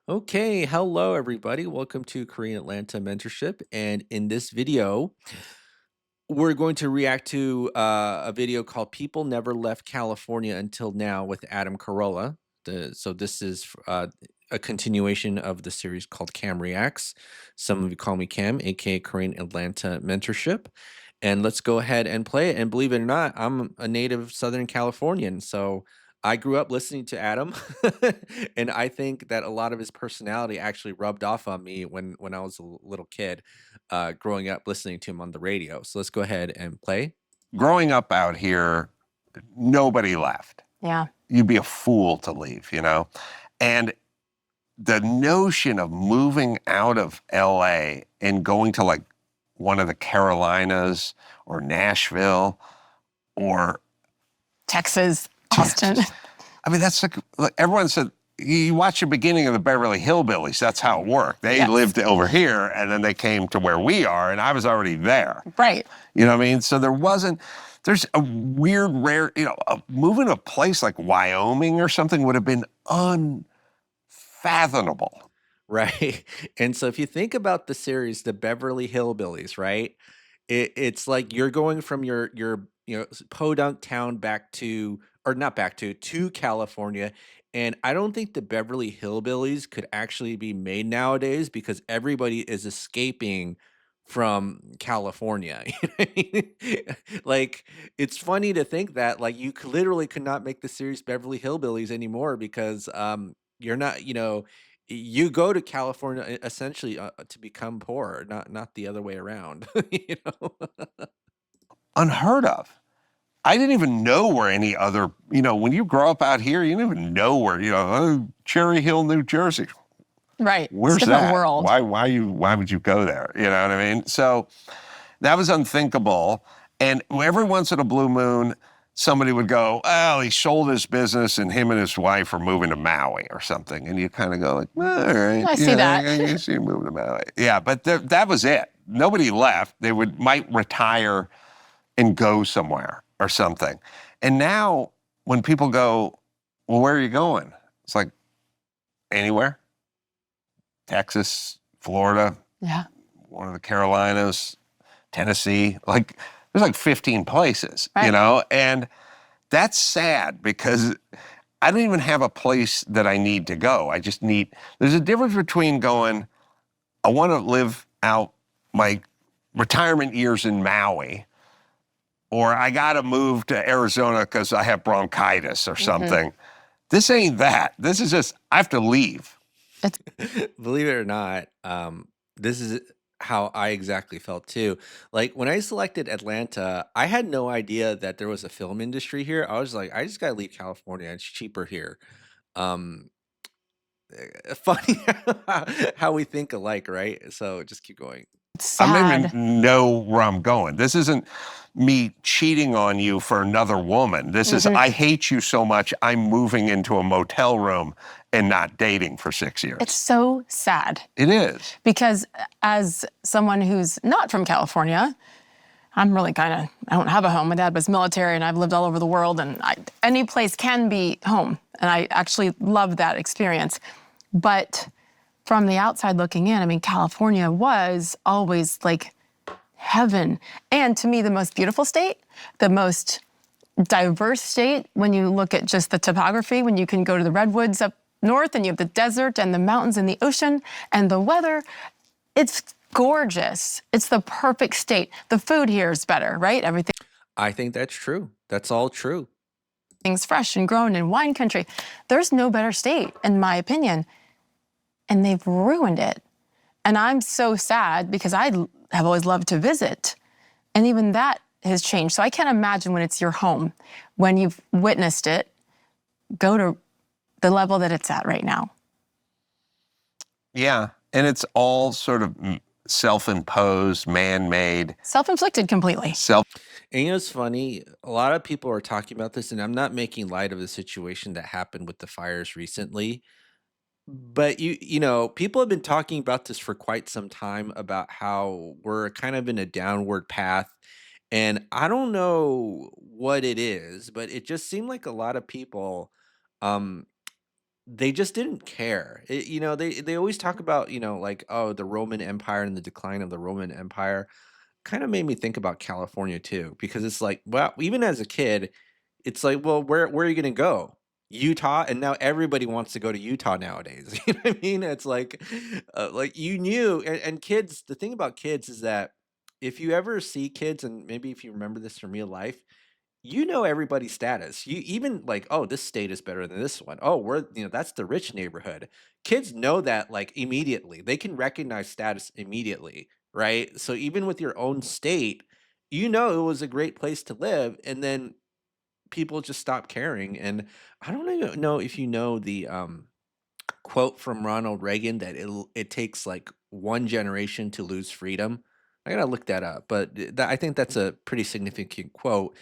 Okay, hello everybody. Welcome to Korean Atlanta Mentorship. And in this video, we're going to react to a video called People Never Left California Until Now with Adam Carolla. So this is a continuation of the series called KAM Reacts. Some of you call me KAM, aka Korean Atlanta Mentorship. And let's go ahead and play it. And believe it or not, I'm a native Southern Californian. So I grew up listening to Adam, and I think that a lot of his personality actually rubbed off on me when I was a little kid, growing up listening to him on the radio. So let's go ahead and play. Growing up out here, nobody left. Yeah. You'd be a fool to leave, And the notion of moving out of LA and going to like one of the Carolinas or Nashville or Texas, Austin. I mean, that's like everyone said, you watch the beginning of the Beverly Hillbillies, that's how it worked. They Yes. lived over here and then they came to where we are, and I was already there. Right. You know what I mean? So there's a weird, rare, moving to a place like Wyoming or something would have been unfathomable. Right. And so if you think about the series, the Beverly Hillbillies, right? It's like you're going from your podunk town back to, or not back to California. And I don't think the Beverly Hillbillies could actually be made nowadays because everybody is escaping from California. You know what I mean? Like it's funny to think that like literally could not make the series Beverly Hillbillies anymore because you're not, you go to California essentially to become poor, not the other way around. you know. Unheard of. I didn't even know where any other, when you grow up out here, you don't even know where, Cherry Hill, New Jersey. Right. Where's It's a different that? world. Why would you go there? You know what I mean? So that was unthinkable. And every once in a blue moon, somebody would go, well, he sold his business and him and his wife are moving to Maui or something. And you kind of go like, well, all right. I see that. I see him moving to Maui. Yeah, but that was it. Nobody left. They might retire and go somewhere or something. And now when people go, well, where are you going? It's like, anywhere. Texas, Florida, Yeah. one of the Carolinas, Tennessee, there's like 15 places, Right. And that's sad because I don't even have a place that I need to go. There's a difference between going, I want to live out my retirement years in Maui, or I got to move to Arizona because I have bronchitis or something. This ain't that. This is just, I have to leave. Believe it or not, this is how I exactly felt too. Like when I selected Atlanta, I had no idea that there was a film industry here. I was like, I just gotta leave California. It's cheaper here. Um, Funny how we think alike, right? So just keep going. It's I don't sad. even know where I'm going. This isn't me cheating on you for another woman. This is, I hate you so much, I'm moving into a motel room and not dating for 6 years. It's so sad It is. because as someone who's not from California, I'm really I don't have a home. My dad was military and I've lived all over the world, and any place can be home. And I actually love that experience. But from the outside looking in, I mean, California was always like heaven. And to me, the most beautiful state, the most diverse state when you look at just the topography, when you can go to the redwoods up north and you have the desert and the mountains and the ocean and the weather. It's gorgeous. It's the perfect state. The food here is better, right? I think that's true. That's all true. Everything's fresh and grown in wine country. There's no better state, in my opinion. And they've ruined it. And I'm so sad because I have always loved to visit. And even that has changed. So I can't imagine when it's your home, when you've witnessed it, go to the level that it's at right now. Yeah, and it's all sort of self-imposed, man-made. Self-inflicted completely. And it's funny, a lot of people are talking about this, and I'm not making light of the situation that happened with the fires recently. But people have been talking about this for quite some time about how we're kind of in a downward path. And I don't know what it is, but it just seemed like a lot of people um they just didn't care. They always talk about, like, oh, the Roman Empire and the decline of the Roman Empire. Kind of made me think about California too, because it's like, well, even as a kid, it's like, well, where are you gonna go? Utah, and now everybody wants to go to Utah nowadays. You know what I mean? It's like you knew, and kids. The thing about kids is that if you ever see kids, and maybe if you remember this from real life, you know everybody's status. You even like, oh, this state is better than this one. Oh, that's the rich neighborhood. Kids know that like immediately. They can recognize status immediately, right? So even with your own state, you know it was a great place to live, and then people just stop caring. And I don't even know if you know the quote from Ronald Reagan that it takes like one generation to lose freedom. I gotta look that up, but I think that's a pretty significant quote.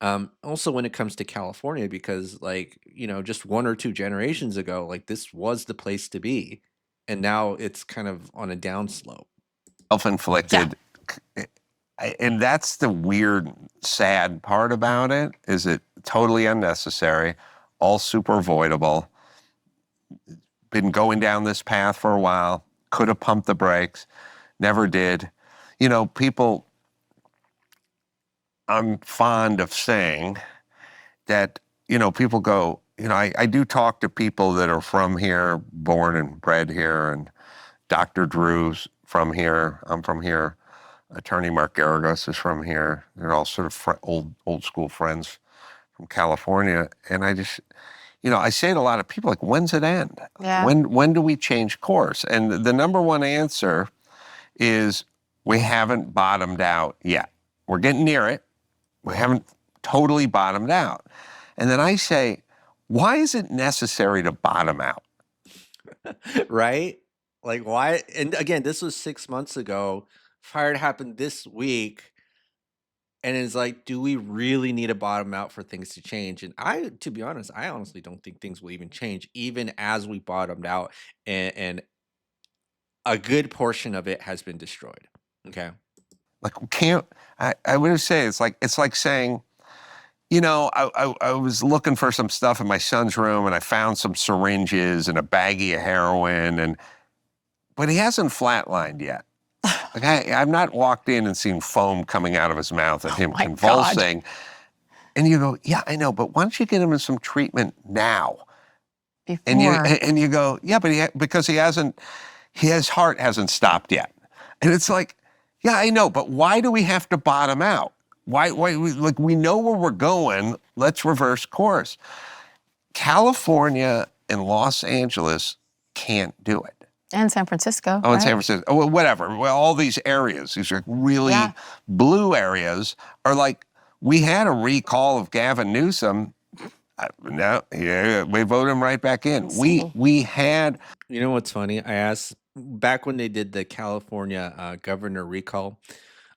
Also, when it comes to California, because like just one or two generations ago, like this was the place to be, and now it's kind of on a downslope. Yeah. Self-inflicted. And that's the weird, sad part about it, is it totally unnecessary, all super avoidable. Been going down this path for a while, could have pumped the brakes, never did. People, I'm fond of saying that, people go, I do talk to people that are from here, born and bred here, and Dr. Drew's from here, I'm from here. Attorney Mark Garagos is from here. They're all sort of old school friends from California. And I just, I say to a lot of people, like, when's it end? Yeah. When do we change course? And the number one answer is we haven't bottomed out yet. We're getting near it. We haven't totally bottomed out. And then I say, why is it necessary to bottom out? Right? Like, why? And again, this was 6 months ago. Fire happened this week. And it's like, do we really need to bottom out for things to change? And to be honest, I honestly don't think things will even change, even as we bottomed out, and a good portion of it has been destroyed. Okay. Like, we can't, I would say it's like saying, I was looking for some stuff in my son's room, and I found some syringes and a baggie of heroin, but he hasn't flatlined yet. Like, I've not walked in and seen foam coming out of his mouth and him My God. convulsing. And you go, yeah, I know, but why don't you get him in some treatment now? And Before. you go, yeah, but because his heart hasn't stopped yet. And it's like, yeah, I know, but why do we have to bottom out? Why we know where we're going, let's reverse course. California and Los Angeles can't do it. And San Francisco. Oh, in right? San Francisco, oh, well, whatever. Well, all these areas, these are really Yeah. blue areas, are like, we had a recall of Gavin Newsom. No, yeah, we voted him right back in. We had. You know what's funny? I asked back when they did the California governor recall.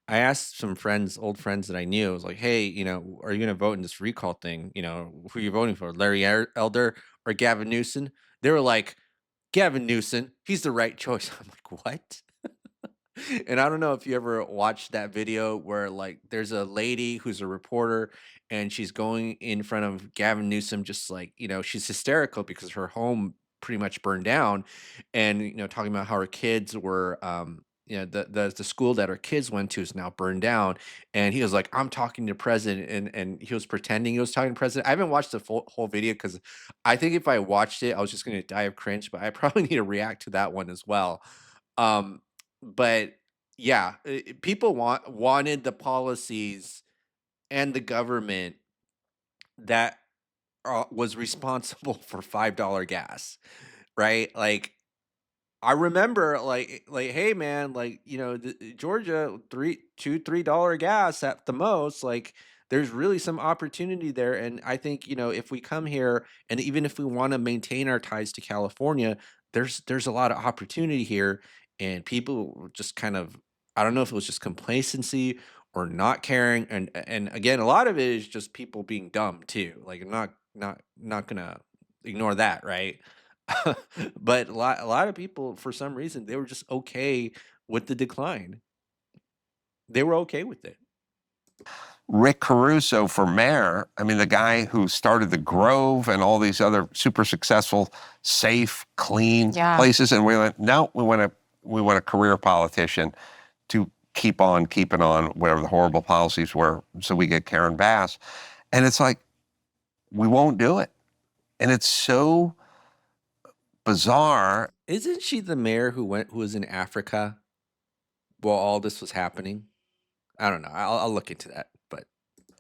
I asked some friends, old friends that I knew. I was like, "Hey, are you going to vote in this recall thing? Who are you voting for, Larry Elder or Gavin Newsom?" They were like, "Gavin Newsom. He's the right choice." I'm like, "What?" And I don't know if you ever watched that video where like there's a lady who's a reporter, and she's going in front of Gavin Newsom, just like, she's hysterical because her home pretty much burned down, and talking about how her kids were the school that her kids went to is now burned down. And he was like, "I'm talking to president," and he was pretending he was talking to president. I haven't watched the whole video because I think if I watched it, I was just going to die of cringe, but I probably need to react to that one as well. um but yeah, people wanted the policies and the government that was responsible for $5 gas, right? Like, I remember, like, hey man, like, Georgia, $3 gas at the most. Like, there's really some opportunity there, and I think if we come here, and even if we want to maintain our ties to California, there's a lot of opportunity here, and people were just kind of, I don't know if it was just complacency or not caring, and again, a lot of it is just people being dumb too. Like, I'm not gonna ignore that, right? But a lot of people, for some reason, they were just okay with the decline. They were okay with it. Rick Caruso for mayor, I mean, the guy who started the Grove and all these other super successful, safe, clean Yeah. places, and we went, no, we want a career politician to keep on keeping on whatever the horrible policies were, so we get Karen Bass, and it's like we won't do it, and it's so bizarre. Isn't she the mayor who was in Africa while all this was happening? I don't know. I'll look into that. But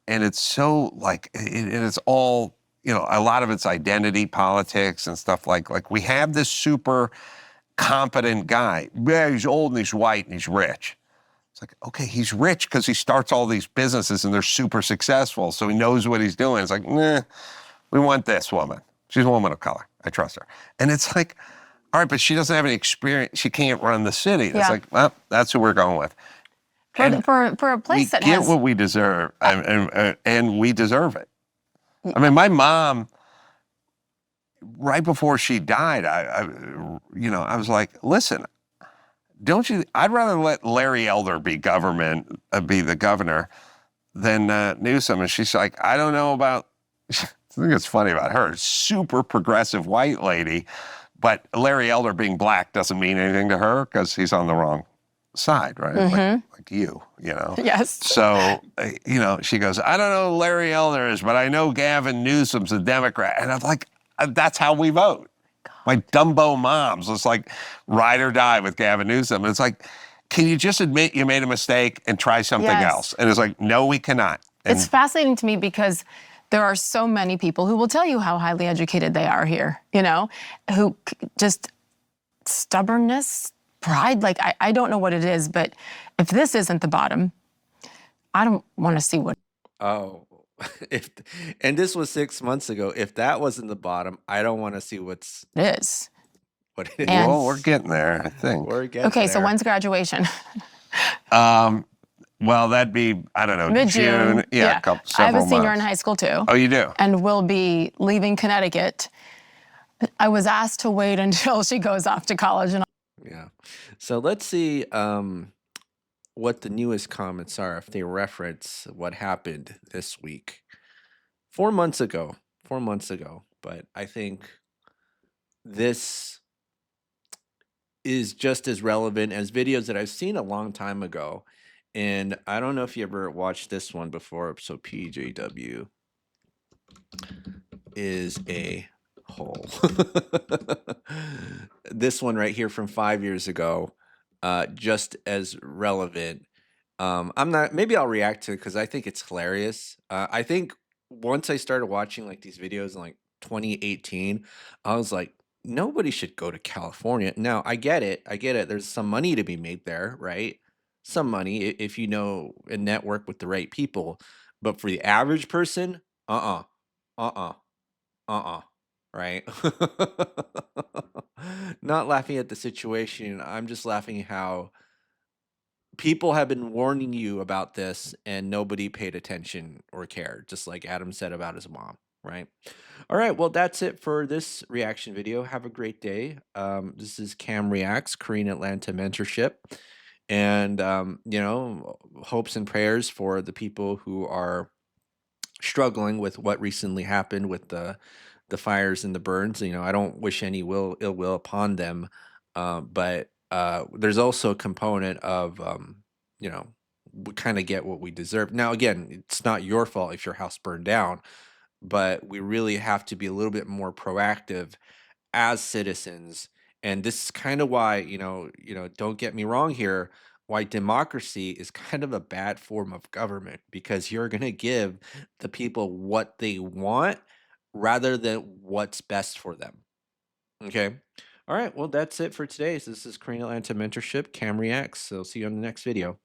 And it's so like it's all, you know, a lot of it's identity politics and stuff like we have this super competent guy. Yeah, he's old and he's white and he's rich. It's like, okay, he's rich because he starts all these businesses and they're super successful, so he knows what he's doing. It's like, nah, we want this woman. She's a woman of color. I trust her. And it's like, all right, but she doesn't have any experience. She can't run the city. It's like, well, that's who we're going with. For a place that we get has what we deserve, and we deserve it. I mean, my mom, right before she died, I was like, listen, don't you? I'd rather let Larry Elder be be the governor than Newsom. And she's like, I don't know about. I think it's funny about her, super progressive white lady, but Larry Elder being black doesn't mean anything to her because he's on the wrong side, right? Like you know. Yes. So, she goes, I don't know who Larry Elder is, but I know Gavin Newsom's a Democrat. And I'm like, that's how we vote. My Dumbo moms was like, ride or die with Gavin Newsom. And it's like, can you just admit you made a mistake and try something else? And it's like, no, we cannot. And it's fascinating to me because there are so many people who will tell you how highly educated they are here, who just stubbornness, pride, like I don't know what it is, but if this isn't the bottom, I don't want to see what. Oh, and this was 6 months ago. If that wasn't the bottom, I don't want to see what it is. What it is. Well, we're getting there, I think. We're getting okay, there. So when's graduation? Well, that'd be, I don't know, Mid-June. June. Yeah, several I have a senior months. in high school too. Oh, you do? And we'll be leaving Connecticut. I was asked to wait until she goes off to college. Yeah. So let's see what the newest comments are, if they reference what happened this week. 4 months ago. But I think this is just as relevant as videos that I've seen a long time ago. And I don't know if you ever watched this one before. So PJW is a hole. This one right here from 5 years ago, just as relevant. Maybe I'll react to it because I think it's hilarious. I think once I started watching like these videos in like 2018, I was like, nobody should go to California. Now, I get it. There's some money to be made there, right? Some money if you know and network with the right people. But for the average person, right? Not laughing at the situation. I'm just laughing how people have been warning you about this and nobody paid attention or cared, just like Adam said about his mom, right? All right, well, that's it for this reaction video. Have a great day. This is KAM Reacts, Korean Atlanta Mentorship. And, hopes and prayers for the people who are struggling with what recently happened with the fires and the burns. I don't wish any ill will upon them, but there's also a component of we kind of get what we deserve. Now, again, it's not your fault if your house burned down, but we really have to be a little bit more proactive as citizens. And this is kind of why, don't get me wrong here, why democracy is kind of a bad form of government, because you're going to give the people what they want rather than what's best for them. Okay. All right. Well, that's it for today. So this is Korean Atlanta Mentorship, KAM Reacts. So see you on the next video.